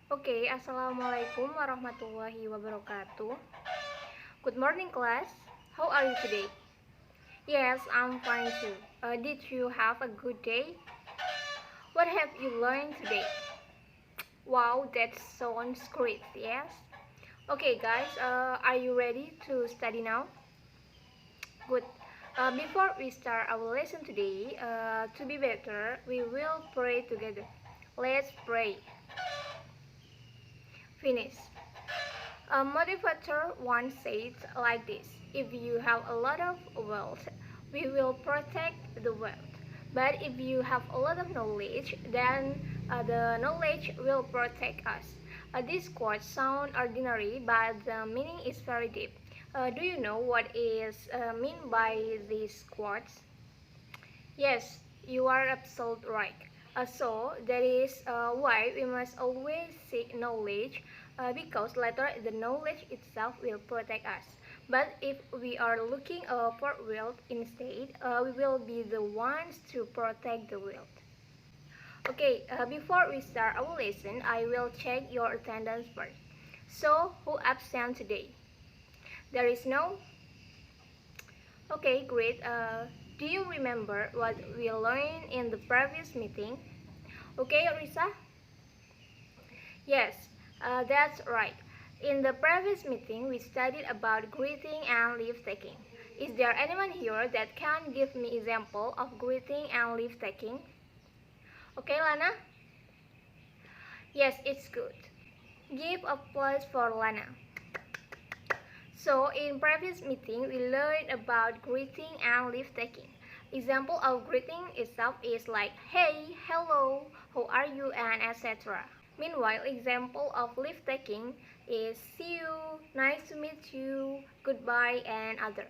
Okay, Assalamualaikum warahmatullahi wabarakatuh. Good morning, class. How are you today? Yes, I'm fine too. Did you have a good day? What have you learned today? Wow, that sounds great, yes? Okay, guys, are you ready to study now? Good. Before we start our lesson today, to be better, we will pray together. Let's pray. Finish. A motivator once said like this: if you have a lot of wealth, we will protect the wealth. But if you have a lot of knowledge, then the knowledge will protect us. These quotes sound ordinary, but the meaning is very deep. Do you know what is meant by these quotes? Yes, you are absolutely right. So that is why we must always seek knowledge, because later the knowledge itself will protect us. But if we are looking for wealth instead, we will be the ones to protect the wealth. Okay, before we start our lesson, I will check your attendance first. So, who absent today? There is no. Okay, great. Do you remember what we learned in the previous meeting? Okay, Risa? Yes, that's right. In the previous meeting, we studied about greeting and leave taking. Is there anyone here that can give me example of greeting and leave taking? Okay, Lana? Yes, it's good. Give applause for Lana. So, in previous meeting, we learned about greeting and leave taking. Example of greeting itself is like, hey, hello, how are you, and etc. Meanwhile, example of leave taking is see you, nice to meet you, goodbye, and other.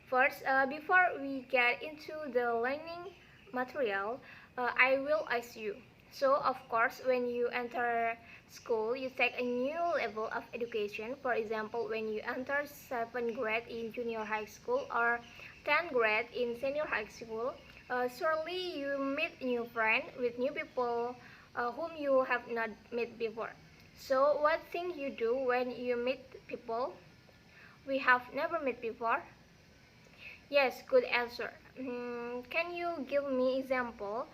First, before we get into the learning material, I will ask you. So, of course, when you enter school, you take a new level of education. For example, when you enter 7th grade in junior high school or 10th grade in senior high school, surely you meet new friends with new people whom you have not met before. So, what thing you do when you meet people we have never met before? Yes, good answer. Can you give me example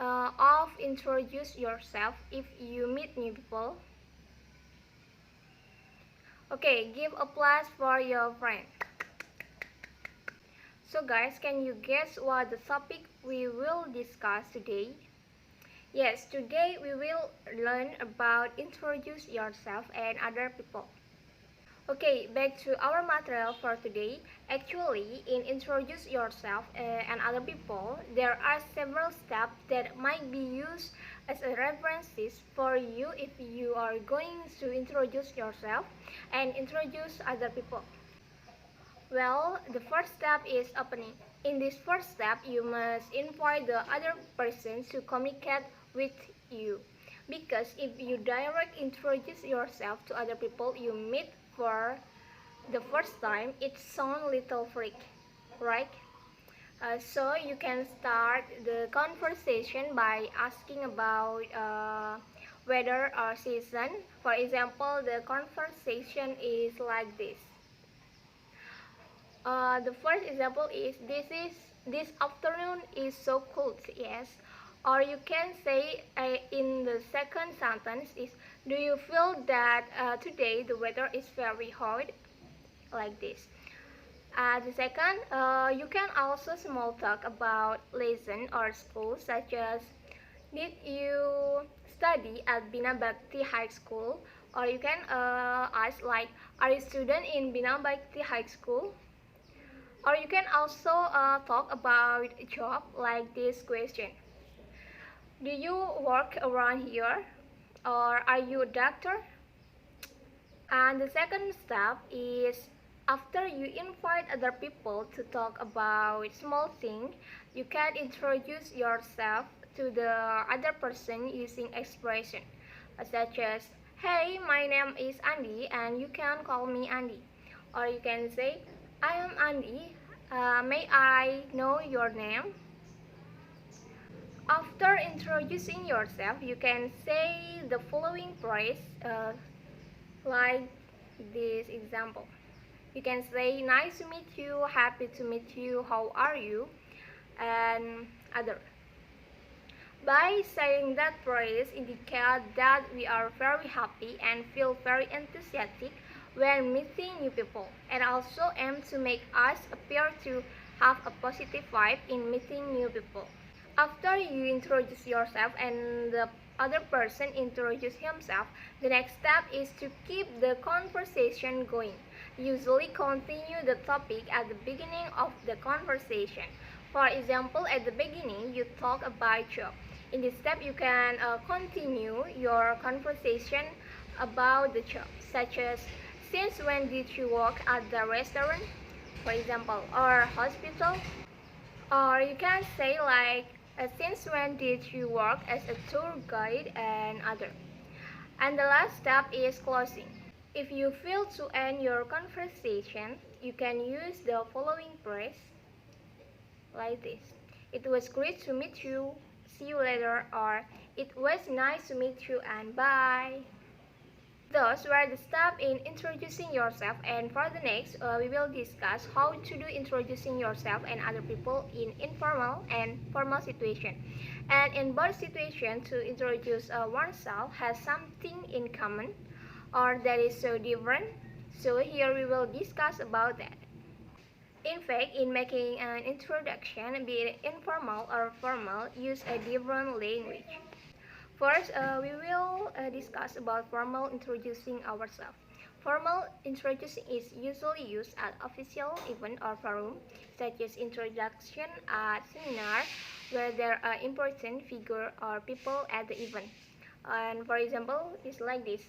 of introduce yourself if you meet new people? Okay, give applause for your friend. So guys, can you guess what the topic we will discuss today? Yes, today we will learn about introduce yourself and other people. Okay, back to our material for today. Actually, in introduce yourself and other people, there are several steps that might be used as a references for you if you are going to introduce yourself and introduce other people. Well, the first step is opening. In this first step, you must invite the other person to communicate with you. Because if you direct introduce yourself to other people you meet for the first time, it sounds little freak, right? So you can start the conversation by asking about weather or season. For example, the conversation is like this. The first example is this afternoon is so cold, yes. Or you can say in the second sentence is, do you feel that today the weather is very hot, like this. The second, you can also small talk about lesson or school, such as, did you study at Bina Bhakti High School? Or you can ask like, are you a student in Bina Bhakti High School? Or you can also talk about job, like this question. Do you work around here? Or are you a doctor? And the second step is, after you invite other people to talk about small things, you can introduce yourself to the other person using expression such as, hey, my name is Andy and you can call me Andy. Or you can say, I am Andy, may I know your name? After introducing yourself, you can say the following phrase like this example. You can say, nice to meet you, happy to meet you, how are you, and other. By saying that phrase indicate that we are very happy and feel very enthusiastic when meeting new people, and also aim to make us appear to have a positive vibe in meeting new people. After you introduce yourself and the other person introduce himself, the next step is to keep the conversation going. Usually continue the topic at the beginning of the conversation. For example, at the beginning, you talk about job. In this step, you can continue your conversation about the job, such as, since when did you work at the restaurant, for example, or hospital? Or you can say like, since when did you work as a tour guide and other. And the last step is closing. If you feel to end your conversation, you can use the following phrase like this. It was great to meet you, see you later, or it was nice to meet you and bye. Those were the steps in introducing yourself, and for the next, we will discuss how to do introducing yourself and other people in informal and formal situation. And in both situations, to introduce oneself has something in common or that is so different. So here we will discuss about that. In fact, in making an introduction, be it informal or formal, use a different language. First, we will discuss about formal introducing ourselves. Formal introducing is usually used at official event or forum, such as introduction at seminar, where there are important figure or people at the event. And for example, it's like this.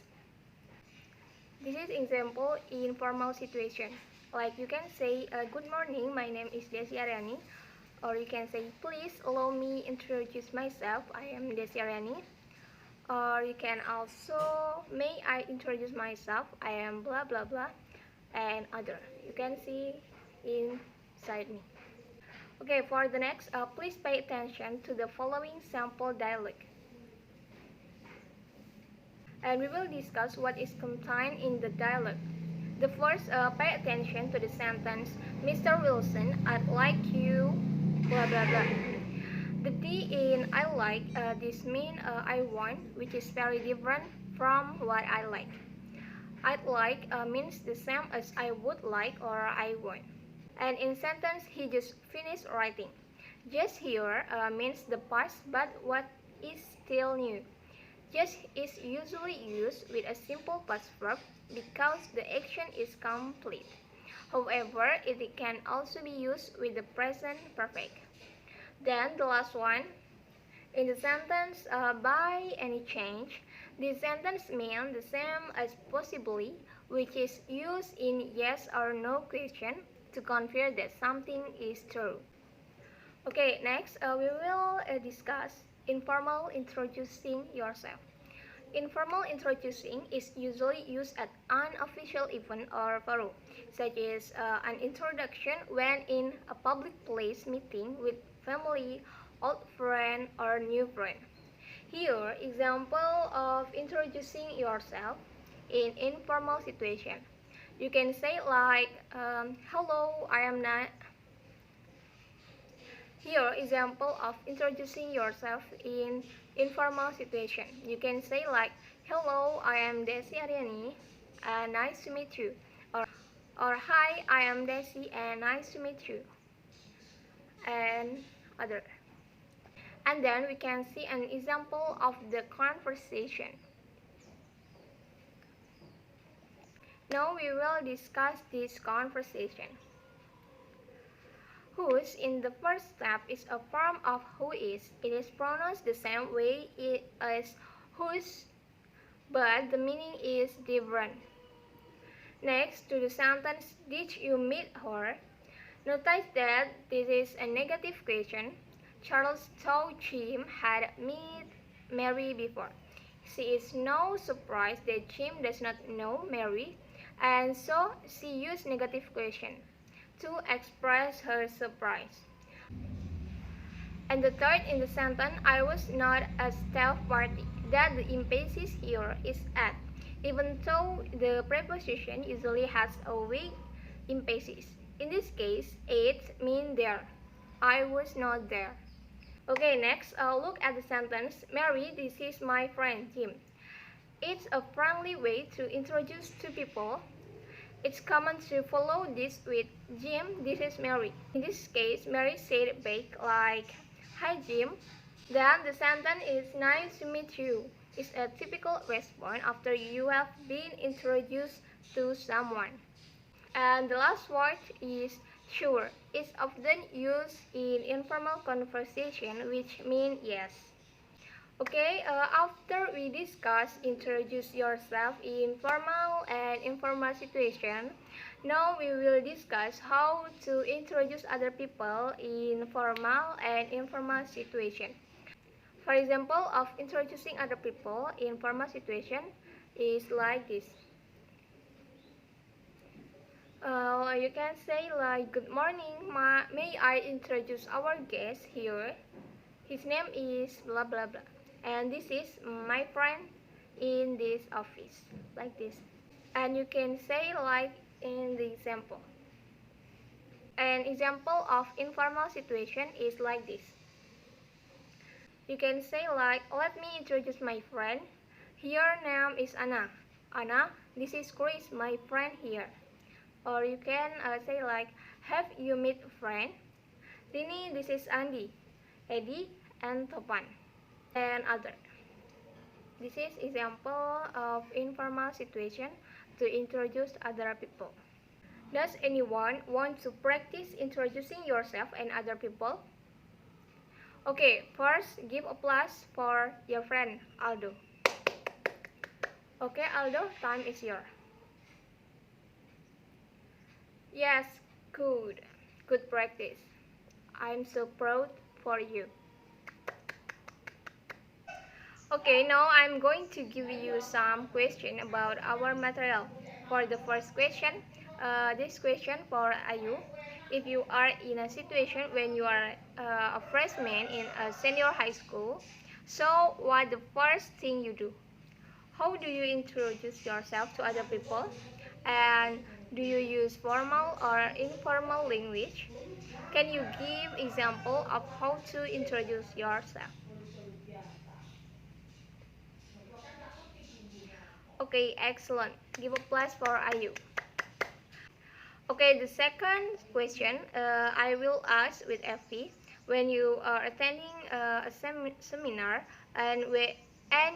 This is example in formal situation. Like you can say, good morning, my name is Desi Ariyani. Or you can say, please allow me introduce myself, I am Desi Ariyani. Or you can also, may I introduce myself, I am blah blah blah, and other. You can see inside me. Okay, for the next, please pay attention to the following sample dialogue. And we will discuss what is contained in the dialogue. The first, pay attention to the sentence, Mr. Wilson, I'd like you, blah blah blah. The D in I like, this means I want, which is very different from what I like. I'd like means the same as I would like or I want. And in sentence, he just finished writing. Just here means the past, but what is still new. Just is usually used with a simple past verb because the action is complete. However, it can also be used with the present perfect. Then the last one, in the sentence by any change, this sentence means the same as possibly, which is used in yes or no question to confirm that something is true. Okay, next we will discuss informal introducing yourself. Informal introducing is usually used at unofficial event or forum, such as an introduction when in a public place meeting with family, old friend, or new friend. Here, example of introducing yourself in informal situation. You can say like, hello, I am Na. Here, example of introducing yourself in informal situation. You can say like, hello, I am Desi Ariyani, and nice to meet you. Or hi, I am Desi, and nice to meet you. And other. And then we can see an example of the conversation. Now we will discuss this conversation. Whose in the first step is a form of who is. It is pronounced the same way as whose, but the meaning is different. Next to the sentence, did you meet her? Notice that this is a negative question. Charles thought Jim had met Mary before. She is no surprise that Jim does not know Mary, and so she used negative question to express her surprise. And the third in the sentence, I was not a staff party. That the emphasis here is at, even though the preposition usually has a weak emphasis. In this case, it means there. I was not there. Okay, next, look at the sentence. Mary, this is my friend Jim. It's a friendly way to introduce two people. It's common to follow this with Jim, this is Mary. In this case, Mary said back like, Hi Jim. Then the sentence is nice to meet you. It's a typical response after you have been introduced to someone. And the last word is sure. It's often used in informal conversation, which means yes. Okay, after we discuss introduce yourself in formal and informal situation, now we will discuss how to introduce other people in formal and informal situation. For example of introducing other people in formal situation is like this. You can say like, good morning, may I introduce our guest here? His name is blah blah blah. And this is my friend in this office, like this. And you can say like in the example. An example of informal situation is like this. You can say like, let me introduce my friend. Her name is Anna. Anna, this is Chris, my friend here. Or you can say like, have you met a friend? Tini, this is Andy, Eddie, and Topan, and other. This is example of informal situation to introduce other people. Does anyone want to practice introducing yourself and other people? Okay, first give applause for your friend Aldo. Okay, Aldo, time is yours. Yes, good. Good practice. I'm so proud for you. Okay, now I'm going to give you some question about our material. For the first question, this question for Ayu. If you are in a situation when you are a freshman in a senior high school, so what the first thing you do? How do you introduce yourself to other people? And do you use formal or informal language? Can you give example of how to introduce yourself? Okay, excellent. Give applause for Ayu. Okay, the second question I will ask with Effie. When you are attending a seminar and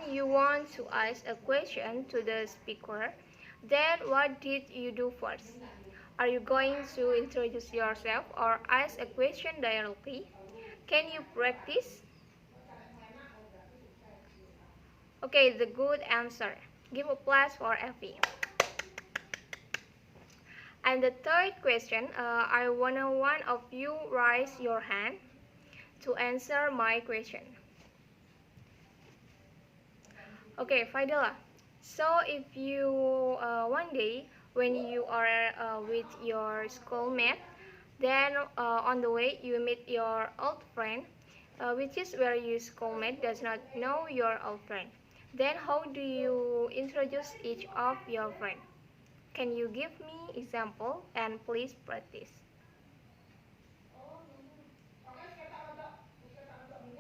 you want to ask a question to the speaker, then what did you do first? Are you going to introduce yourself or ask a question directly? Can you practice? Okay, the good answer. Give applause for Effie. And the third question, I want one of you raise your hand to answer my question. Okay, Faidala. So if you one day when you are with your schoolmate, then on the way you meet your old friend, which is where your schoolmate does not know your old friend. Then how do you introduce each of your friend? Can you give me example and please practice?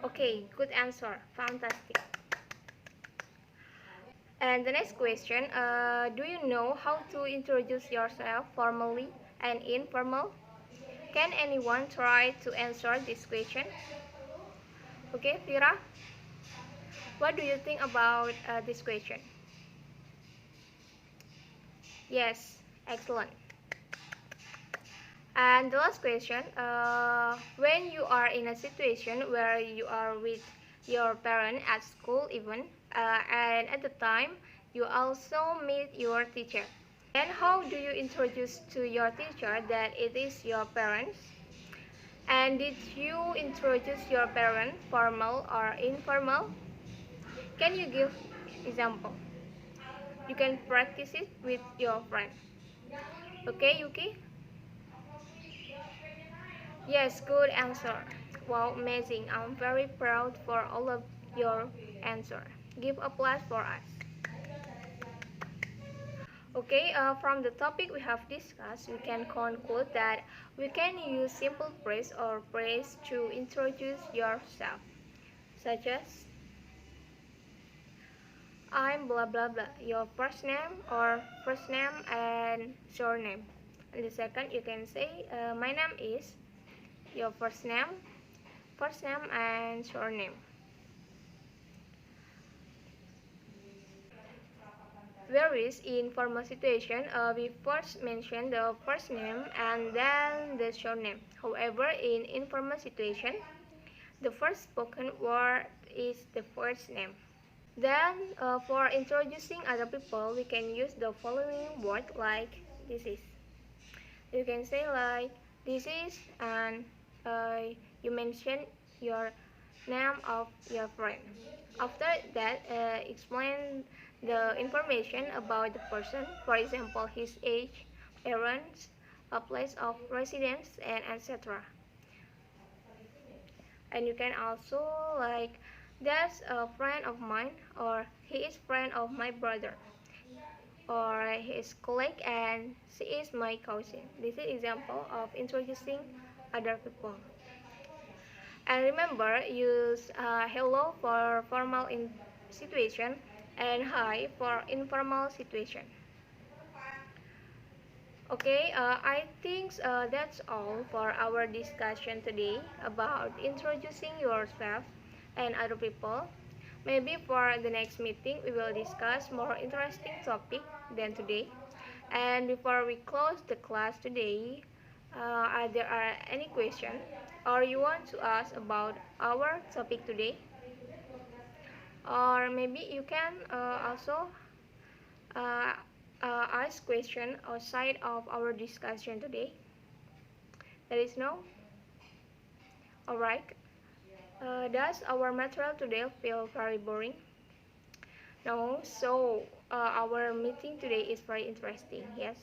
Okay, good answer. Fantastic. And the next question, do you know how to introduce yourself formally and informal? Can anyone try to answer this question? Okay, Vira, what do you think about this question? Yes, excellent. And the last question, when you are in a situation where you are with your parent at school even, and at the time you also meet your teacher, then how do you introduce to your teacher that it is your parents? And did you introduce your parent formal or informal? Can you give example? You can practice it with your friend. Okay, Yuki? Yes, good answer. Wow, amazing. I'm very proud for all of your answer. Give applause for us. Okay, from the topic we have discussed, we can conclude that we can use simple phrase or phrase to introduce yourself, such as I'm blah blah blah, your first name or first name and surname. And the second, you can say my name is your first name and surname. Whereas in formal situation, we first mention the first name and then the surname. However, in informal situation, the first spoken word is the first name. Then, for introducing other people, we can use the following word like this is. You can say like this is, and you mention your name of your friend. After that, explain the information about the person, for example, his age, parents, a place of residence, and etc. And you can also like that's a friend of mine, or he is friend of my brother, or his colleague, and she is my cousin. This is example of introducing other people. And remember, use hello for formal situation and hi for informal situation. Okay, I think that's all for our discussion today about introducing yourself and other people. Maybe for the next meeting, we will discuss more interesting topic than today. And before we close the class today, are there any question or you want to ask about our topic today? Or maybe you can also uh, ask question outside of our discussion today. There is no? Alright. Does our material today feel very boring? No, so our meeting today is very interesting, yes?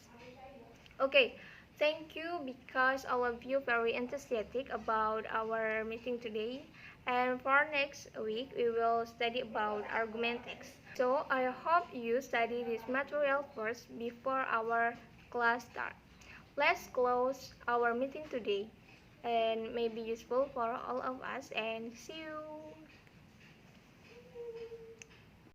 Okay, thank you because all of you very enthusiastic about our meeting today. And for next week, we will study about argument text. So I hope you study this material first before our class start. Let's close our meeting today and may be useful for all of us and see you.